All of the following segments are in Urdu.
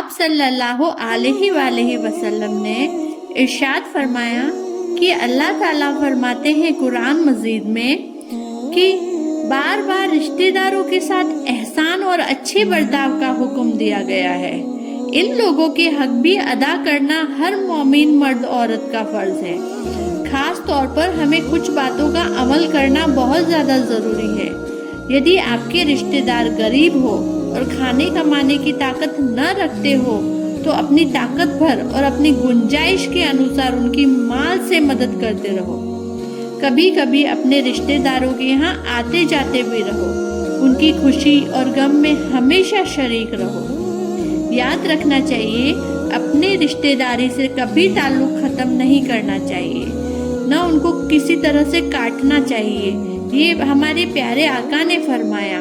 آپ صلی اللہ علیہ وآلہ وسلم نے ارشاد فرمایا کہ اللہ تعالیٰ فرماتے ہیں قرآن مجید میں کہ بار بار رشتہ داروں کے ساتھ احسان اور اچھے برتاؤ کا حکم دیا گیا ہے۔ ان لوگوں کے حق بھی ادا کرنا ہر مومن مرد عورت کا فرض ہے۔ خاص طور پر ہمیں کچھ باتوں کا عمل کرنا بہت زیادہ ضروری ہے۔ یدی آپ کے رشتہ دار غریب ہو اور کھانے کمانے کی طاقت نہ رکھتے ہو تو اپنی طاقت بھر اور اپنی گنجائش کے انوسار ان کی مال سے مدد کرتے رہو۔ کبھی کبھی اپنے رشتہ داروں کے یہاں آتے جاتے بھی رہو، ان کی خوشی اور غم میں ہمیشہ شریک رہو۔ یاد رکھنا چاہیے اپنے رشتہ داری سے کبھی تعلق ختم نہیں کرنا چاہیے، نہ ان کو کسی طرح سے کاٹنا چاہیے۔ یہ ہمارے پیارے آقا نے فرمایا،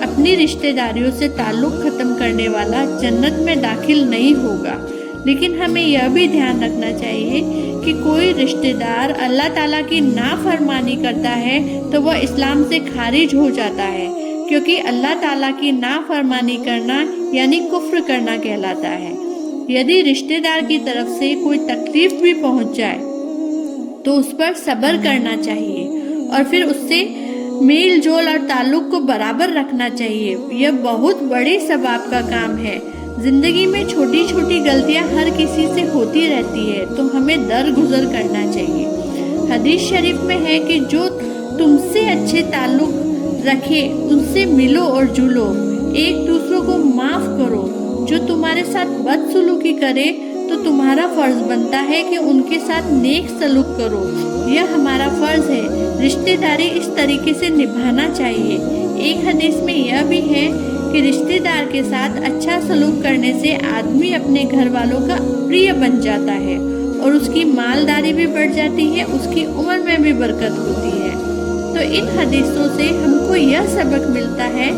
اپنی رشتہ داریوں سے تعلق ختم کرنے والا جنت میں داخل نہیں ہوگا۔ لیکن ہمیں یہ بھی دھیان رکھنا چاہیے کہ کوئی رشتہ دار اللہ تعالیٰ کی نافرمانی کرتا ہے تو وہ اسلام سے خارج ہو جاتا ہے، کیونکہ اللہ تعالیٰ کی نافرمانی کرنا یعنی کفر کرنا کہلاتا ہے۔ یدی رشتہ دار کی طرف سے کوئی تکلیف بھی پہنچ جائے تو اس پر صبر کرنا چاہیے اور پھر اس سے میل جول اور تعلق کو برابر رکھنا چاہیے۔ یہ بہت بڑے ثواب کا کام ہے۔ زندگی میں چھوٹی چھوٹی غلطیاں ہر کسی سے ہوتی رہتی ہے تو ہمیں درگزر کرنا چاہیے۔ حدیث شریف میں ہے کہ جو تم سے اچھے تعلق رکھے ان سے ملو اور جلو، ایک دوسروں کو معاف کرو۔ جو تمہارے ساتھ بد سلوکی کرے تو تمہارا فرض بنتا ہے کہ ان کے ساتھ نیک سلوک کرو۔ یہ ہمارا فرض ہے، رشتہ داری اس طریقے سے نبھانا چاہیے۔ ایک حدیث میں یہ بھی ہے کہ رشتہ دار کے ساتھ اچھا سلوک کرنے سے آدمی اپنے گھر والوں کا پریہ بن جاتا ہے اور اس کی مالداری بھی بڑھ جاتی ہے، اس کی عمر میں بھی برکت ہوتی ہے۔ تو ان حدیثوں سے ہم کو یہ سبق ملتا ہے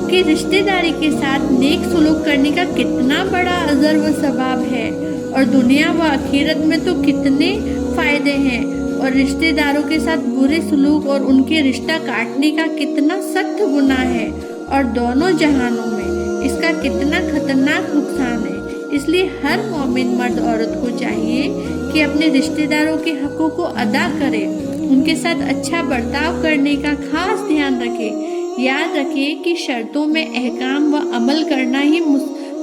کہ رشتہ داری کے ساتھ نیک سلوک کرنے کا کتنا بڑا اجر و ثواب ہے اور دنیا و آخرت میں تو کتنے فائدے ہیں، اور رشتہ داروں کے ساتھ برے سلوک اور ان کے رشتہ کاٹنے کا کتنا سخت گناہ ہے اور دونوں جہانوں میں اس کا کتنا خطرناک نقصان ہے۔ اس لیے ہر مومن مرد عورت کو چاہیے کہ اپنے رشتہ داروں کے حقوق کو ادا کرے، ان کے ساتھ اچھا برتاؤ کرنے کا خاص دھیان رکھے۔ یاد رکھے کہ شرطوں میں احکام و عمل کرنا ہی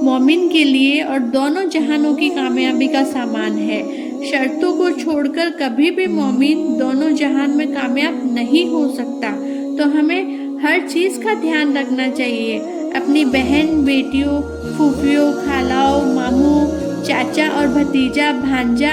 مومن کے لیے اور دونوں جہانوں کی کامیابی کا سامان ہے۔ شرطوں کو چھوڑ کر کبھی بھی مومن دونوں جہان میں کامیاب نہیں ہو سکتا۔ تو ہمیں ہر چیز کا دھیان رکھنا چاہیے، اپنی بہن، بیٹیوں، پھوپھیوں، خالاؤں، ماموں، چاچا اور بھتیجا، بھانجا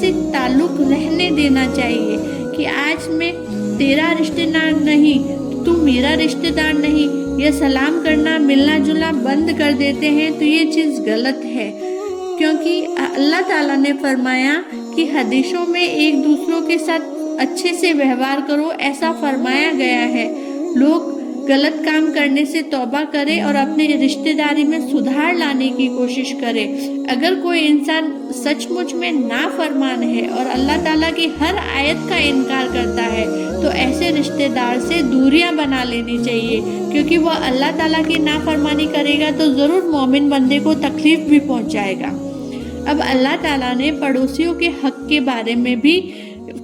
سے تعلق رہنے دینا چاہیے کہ آج میں تیرا رشتہ دار نہیں، تو میرا رشتہ دار نہیں۔ یہ سلام کرنا، ملنا جلنا بند کر دیتے ہیں تو یہ چیز غلط ہے، کیونکہ اللہ تعالیٰ نے فرمایا کہ حدیثوں میں ایک دوسروں کے ساتھ اچھے سے ویوہار کرو، ایسا فرمایا گیا ہے۔ لوگ غلط کام کرنے سے توبہ کرے اور اپنے رشتہ داری میں سدھار لانے کی کوشش کرے۔ اگر کوئی انسان سچ مچ میں نافرمان ہے اور اللہ تعالیٰ کی ہر آیت کا انکار کرتا ہے تو ایسے رشتہ دار سے دوریاں بنا لینی چاہیے، کیونکہ وہ اللہ تعالیٰ کی نافرمانی کرے گا تو ضرور مومن بندے کو تکلیف بھی پہنچائے گا۔ اب اللہ تعالیٰ نے پڑوسیوں کے حق کے بارے میں بھی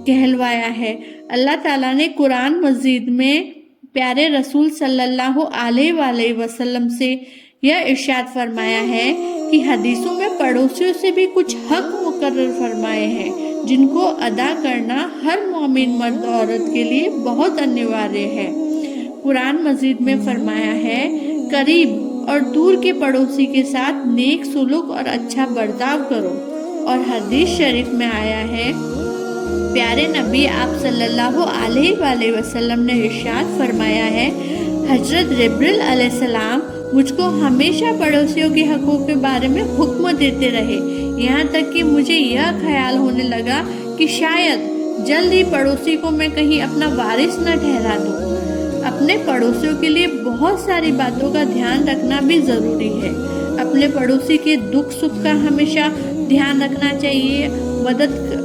کہلوایا ہے۔ اللہ تعالیٰ نے قرآن مجید میں پیارے رسول صلی اللہ علیہ وآلہ وسلم سے یہ ارشاد فرمایا ہے کہ حدیثوں میں پڑوسیوں سے بھی کچھ حق مقرر فرمائے ہیں جن کو ادا کرنا ہر مومن مرد عورت کے لیے بہت انیواریہ ہے۔ قرآن مجید میں فرمایا ہے، قریب اور دور کے پڑوسی کے ساتھ نیک سلوک اور اچھا برتاؤ کرو۔ اور حدیث شریف میں آیا ہے، پیارے نبی آپ صلی اللہ علیہ وآلہ وسلم نے ارشاد فرمایا ہے، حضرت جبرائیل علیہ السلام مجھ کو ہمیشہ پڑوسیوں کے حقوق کے بارے میں حکم دیتے رہے، یہاں تک کہ مجھے یہ خیال ہونے لگا کہ شاید جلد ہی پڑوسی کو میں کہیں اپنا وارث نہ ٹھہرا دوں۔ اپنے پڑوسیوں کے لیے بہت ساری باتوں کا دھیان رکھنا بھی ضروری ہے۔ اپنے پڑوسی کے دکھ سکھ کا ہمیشہ دھیان رکھنا چاہیے،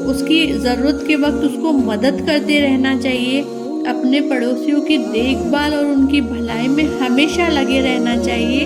اس کی ضرورت کے وقت اس کو مدد کرتے رہنا چاہیے، اپنے پڑوسیوں کی دیکھ بھال اور ان کی بھلائی میں ہمیشہ لگے رہنا چاہیے۔